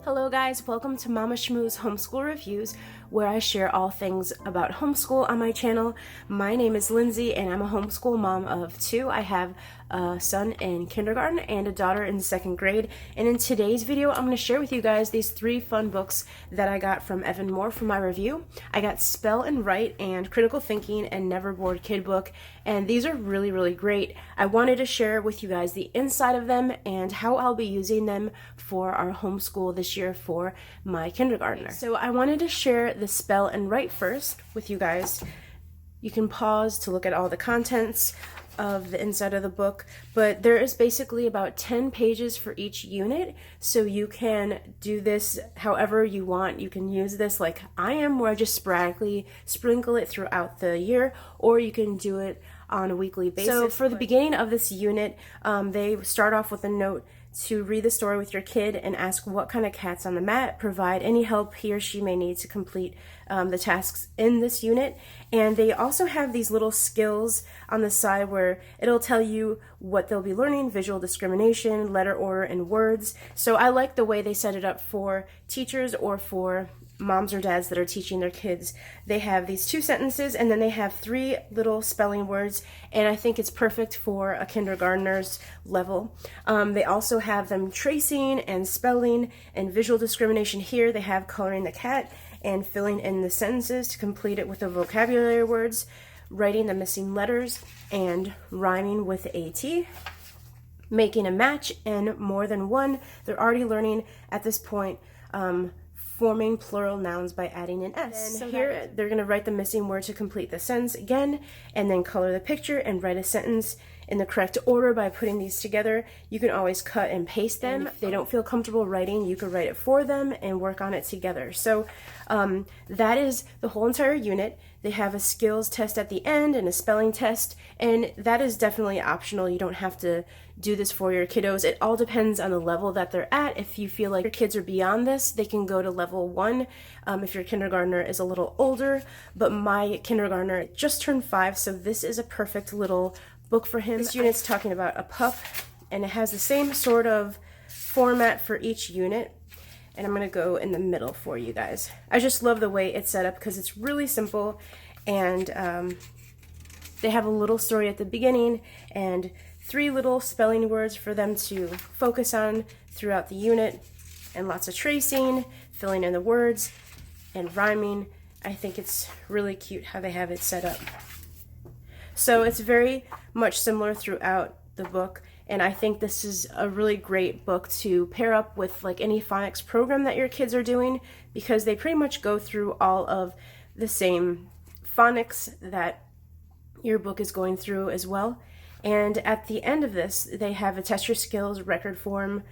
Hello guys, welcome to Mama Shmoo's Homeschool Reviews, where I share all things about homeschool on my channel. My name is Lindsay and I'm a homeschool mom of two. I have a son in kindergarten and a daughter in second grade. And in today's video, I'm going to share with you guys these three fun books that I got from Evan-Moor for my review. I got Spell and Write and Critical Thinking and Never Bored Kid book, and these are really great. I wanted to share with you guys the inside of them and how I'll be using them for our homeschool this year for my kindergartner. So I wanted to share the Spell and Write first with you guys. You can pause to look at all the contents of the inside of the book, but there is basically about 10 pages for each unit, so you can do this however you want. You can use this like I am, where I just sporadically sprinkle it throughout the year, or you can do it on a weekly basis. So for the beginning of this unit, they start off with a note to read the story with your kid and ask what kind of cat's on the mat, provide any help he or she may need to complete the tasks in this unit. And they also have these little skills on the side where it'll tell you what they'll be learning: visual discrimination, letter order, and words. So I like the way they set it up for teachers or for moms or dads that are teaching their kids. They have these 2 sentences and then they have 3 little spelling words, and I think it's perfect for a kindergartner's level. They also have them tracing and spelling and visual discrimination. Here they have coloring the cat and filling in the sentences to complete it with the vocabulary words, writing the missing letters, and rhyming with AT, making a match, and more than one. They're already learning at this point forming plural nouns by adding an S. So here they're going to write the missing word to complete the sentence again, and then color the picture and write a sentence in the correct order by putting these together. You can always cut and paste them. And if they don't feel comfortable writing, you can write it for them and work on it together. So that is the whole entire unit. They have a skills test at the end and a spelling test, and that is definitely optional. You don't have to do this for your kiddos. It all depends on the level that they're at. If you feel like your kids are beyond this, they can go to level 1 if your kindergartner is a little older. But my kindergartner just turned 5, so this is a perfect little book for him. This unit's talking about a pup, and it has the same sort of format for each unit. And I'm going to go in the middle for you guys. I just love the way it's set up because it's really simple, and they have a little story at the beginning and 3 little spelling words for them to focus on throughout the unit, and lots of tracing, filling in the words, and rhyming. I think it's really cute how they have it set up. So it's very much similar throughout the book, and I think this is a really great book to pair up with like any phonics program that your kids are doing, because they pretty much go through all of the same phonics that your book is going through as well. And at the end of this, they have a test your skills record form,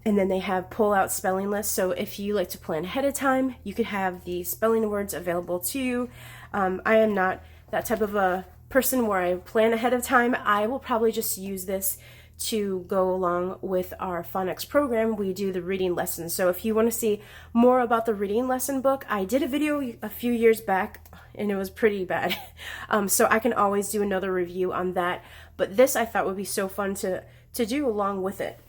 and then they have pull out spelling lists. So if you like to plan ahead of time, you could have the spelling words available to you. I am not that type of a person where I plan ahead of time. I will probably just use this to go along with our phonics program. We do the reading lessons. So if you want to see more about the reading lesson book, I did a video a few years back and it was pretty bad. So I can always do another review on that. But this I thought would be so fun to do along with it.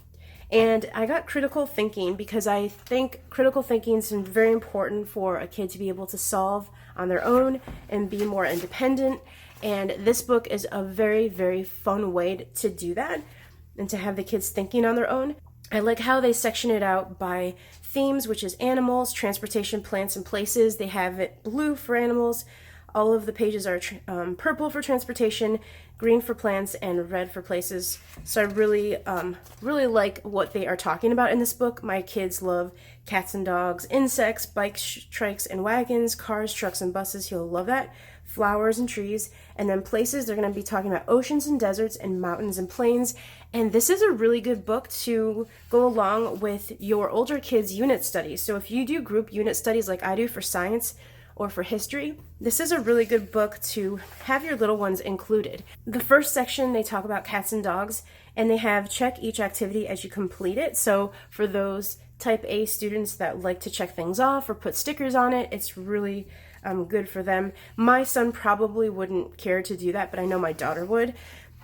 And I got critical thinking because I think critical thinking is very important for a kid to be able to solve on their own and be more independent. And this book is a very fun way to do that and to have the kids thinking on their own. I like how they section it out by themes, which is animals, transportation, plants, and places. They have it blue for animals. All of the pages are purple for transportation, green for plants, and red for places. So I really like what they are talking about in this book. My kids love cats and dogs, insects, bikes, trikes, and wagons, cars, trucks, and buses. He'll love that. Flowers and trees. And then places, they're going to be talking about oceans and deserts and mountains and plains. And this is a really good book to go along with your older kids' unit studies. So if you do group unit studies like I do for science or for history, this is a really good book to have your little ones included. The first section, they talk about cats and dogs, and they have check each activity as you complete it. So for those type A students that like to check things off or put stickers on it, it's really good for them. My son probably wouldn't care to do that, but I know my daughter would.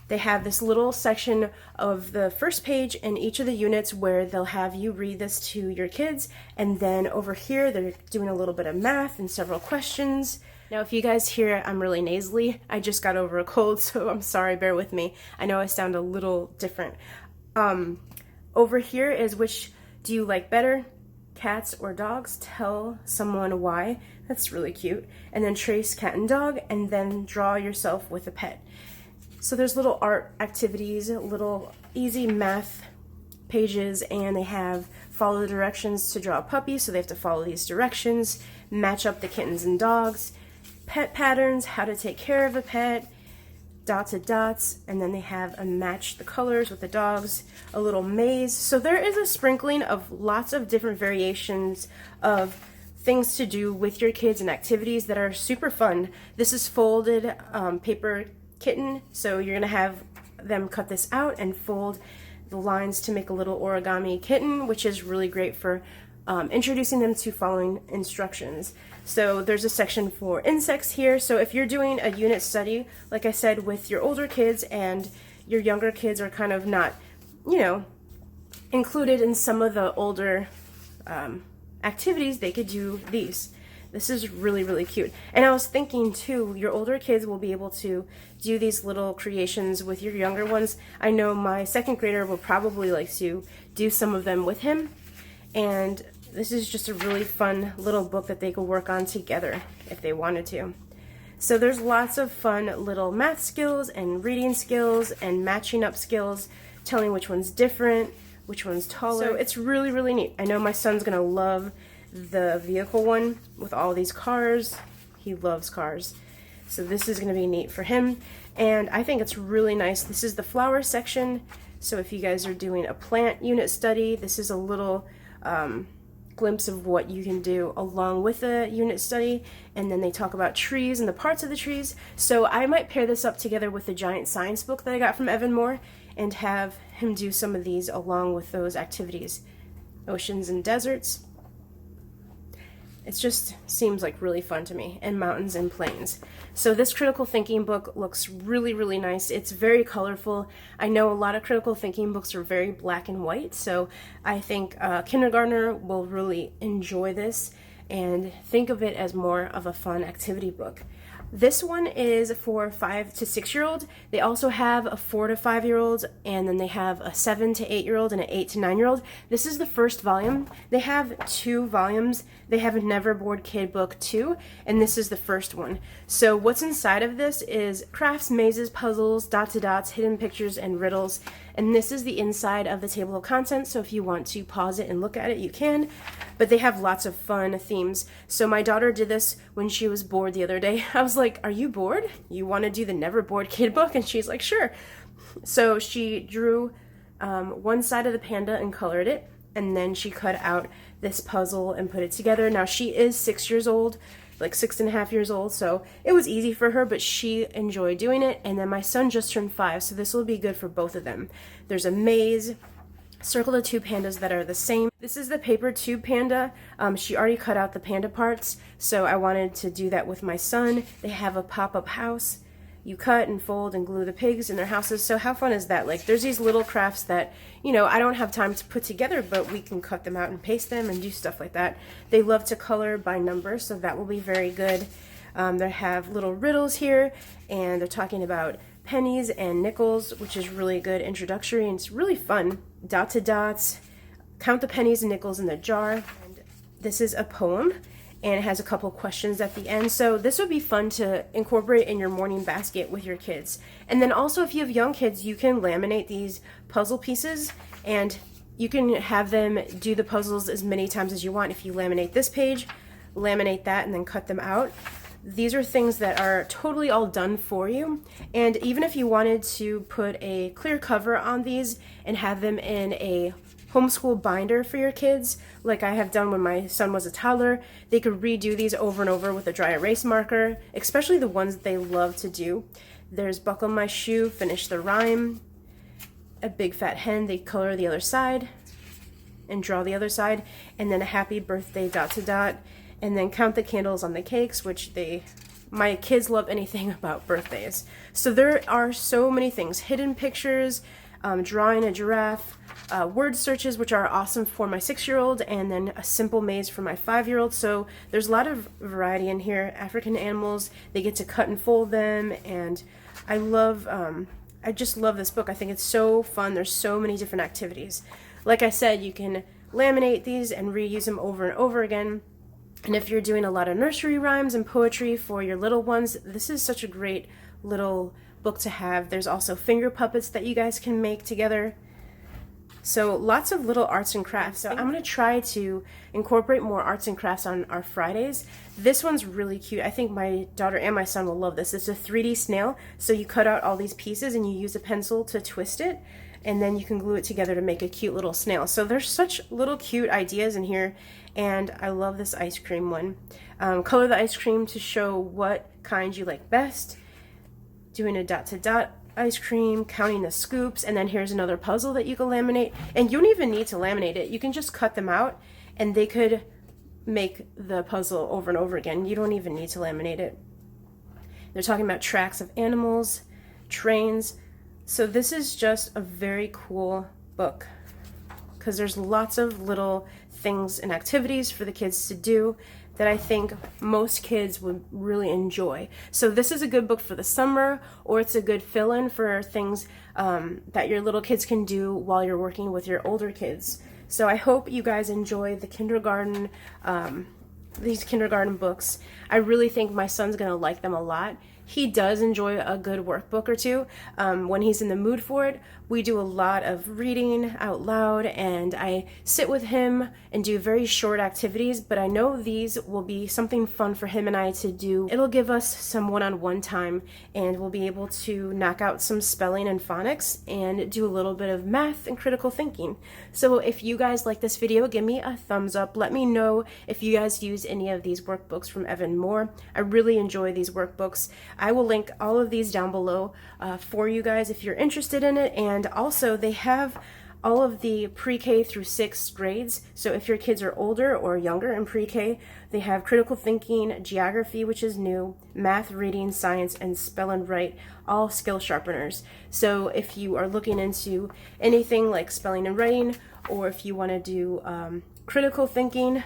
they have this little section of the first page in each of the units where they'll have you read this to your kids, and then over here they're doing a little bit of math and several questions. Now if you guys hear I'm really nasally, I just got over a cold, so I'm sorry, bear with me. I know I sound a little different. Over here is which do you like better, cats or dogs? Tell someone why. That's really cute. And then trace cat and dog, and then draw yourself with a pet. So there's little art activities, little easy math pages, and they have follow the directions to draw a puppy, so they have to follow these directions, match up the kittens and dogs, pet patterns, how to take care of a pet, dots of dots, and then they have a match the colors with the dogs, a little maze. So there is a sprinkling of lots of different variations of things to do with your kids and activities that are super fun. This is folded paper kitten, so you're gonna have them cut this out and fold the lines to make a little origami kitten, which is really great for introducing them to following instructions. So there's a section for insects here. So if you're doing a unit study, like I said, with your older kids and your younger kids are kind of not, you know, included in some of the older activities, they could do these. This is really, really cute. And I was thinking too, your older kids will be able to do these little creations with your younger ones. I know my second grader will probably like to do some of them with him. And this is just a really fun little book that they could work on together if they wanted to. So there's lots of fun little math skills and reading skills and matching up skills, telling which one's different, which one's taller. So it's really, really neat. I know my son's gonna love the vehicle one with all these cars. He loves cars. So this is gonna be neat for him. And I think it's really nice. This is the flower section. So if you guys are doing a plant unit study, this is a little glimpse of what you can do along with the unit study. And then they talk about trees and the parts of the trees. So I might pair this up together with the giant science book that I got from Evan-Moor and have him do some of these along with those activities. Oceans and deserts. It just seems like really fun to me, and mountains and plains. So this critical thinking book looks really, really nice. It's very colorful. I know a lot of critical thinking books are very black and white, so I think a kindergartner will really enjoy this and think of it as more of a fun activity book. This one is for 5 to 6-year-old. They also have a 4 to 5-year-old, and then they have a 7 to 8-year-old and an 8 to 9-year-old. This is the first volume. They have 2 volumes. They have a Never Bored Kid book 2, and this is the first one. So what's inside of this is crafts, mazes, puzzles, dots to dots, hidden pictures, and riddles. And this is the inside of the table of contents, so if you want to pause it and look at it, you can. But they have lots of fun themes. So my daughter did this when she was bored the other day. I was like, are you bored? You want to do the Never Bored Kid book? And she's like, sure. So she drew one side of the panda and colored it, and then she cut out this puzzle and put it together. Now she is 6 years old, like 6.5 years old, so it was easy for her, but she enjoyed doing it. And then my son just turned 5, so this will be good for both of them. There's a maze. Circle the 2 pandas that are the same. This is the paper tube panda. She already cut out the panda parts, so I wanted to do that with my son. They have a pop-up house. You cut and fold and glue the pigs in their houses. So how fun is that? Like, there's these little crafts that, you know, I don't have time to put together, but we can cut them out and paste them and do stuff like that. They love to color by number, so that will be very good. They have little riddles here, and they're talking about pennies and nickels, which is really good introductory, and it's really fun. Dot to dots, count the pennies and nickels in the jar. And this is a poem, and it has a couple questions at the end. So this would be fun to incorporate in your morning basket with your kids. And then also, if you have young kids, you can laminate these puzzle pieces, and you can have them do the puzzles as many times as you want. If you laminate this page, laminate that, and then cut them out. These are things that are totally all done for you. And even if you wanted to put a clear cover on these and have them in a homeschool binder for your kids, like I have done when my son was a toddler, they could redo these over and over with a dry erase marker, especially the ones that they love to do. There's buckle my shoe, finish the rhyme, a big fat hen, they color the other side and draw the other side, and then a happy birthday dot to dot. And then count the candles on the cakes, which they my kids love anything about birthdays. So there are so many things. Hidden pictures, drawing a giraffe, word searches, which are awesome for my 6-year-old, and then a simple maze for my 5-year-old. So there's a lot of variety in here. African animals, they get to cut and fold them, and I just love this book. I think it's so fun. There's so many different activities. Like I said, you can laminate these and reuse them over and over again. And if you're doing a lot of nursery rhymes and poetry for your little ones, this is such a great little book to have. There's also finger puppets that you guys can make together. So lots of little arts and crafts. So I'm going to try to incorporate more arts and crafts on our Fridays. This one's really cute. I think my daughter and my son will love this. It's a 3D snail. So you cut out all these pieces and you use a pencil to twist it, and then you can glue it together to make a cute little snail. So there's such little cute ideas in here, and I love this ice cream one. Color the ice cream to show what kind you like best. Doing a dot-to-dot ice cream, counting the scoops, and then here's another puzzle that you can laminate. And you don't even need to laminate it. You can just cut them out, and they could make the puzzle over and over again. You don't even need to laminate it. They're talking about tracks of animals, trains. So this is just a very cool book because there's lots of little things and activities for the kids to do that I think most kids would really enjoy. So this is a good book for the summer, or it's a good fill-in for things that your little kids can do while you're working with your older kids. So I hope you guys enjoy the kindergarten, these kindergarten books. I really think my son's gonna like them a lot. He does enjoy a good workbook or two. When he's in the mood for it, we do a lot of reading out loud, and I sit with him and do very short activities, but I know these will be something fun for him and I to do. It'll give us some one-on-one time, and we'll be able to knock out some spelling and phonics and do a little bit of math and critical thinking. So if you guys like this video, give me a thumbs up. Let me know if you guys use any of these workbooks from Evan-Moor. I really enjoy these workbooks. I will link all of these down below for you guys if you're interested in it. And also they have all of the pre-K through 6th grades. So if your kids are older or younger in pre-K, they have critical thinking, geography, which is new, math, reading, science, and spell and write, all skill sharpeners. So if you are looking into anything like spelling and writing, or if you want to do critical thinking,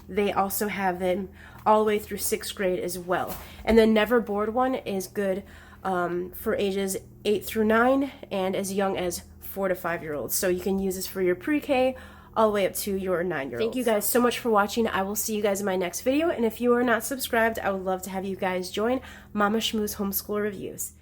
they also have them all the way through 6th grade as well. And the Never Bored one is good for ages 8 through 9 and as young as 4 to 5-year-olds. So you can use this for your pre-K all the way up to your 9-year-olds. Thank you guys so much for watching. I will see you guys in my next video. And if you are not subscribed, I would love to have you guys join Mama Shmoo's Homeschool Reviews.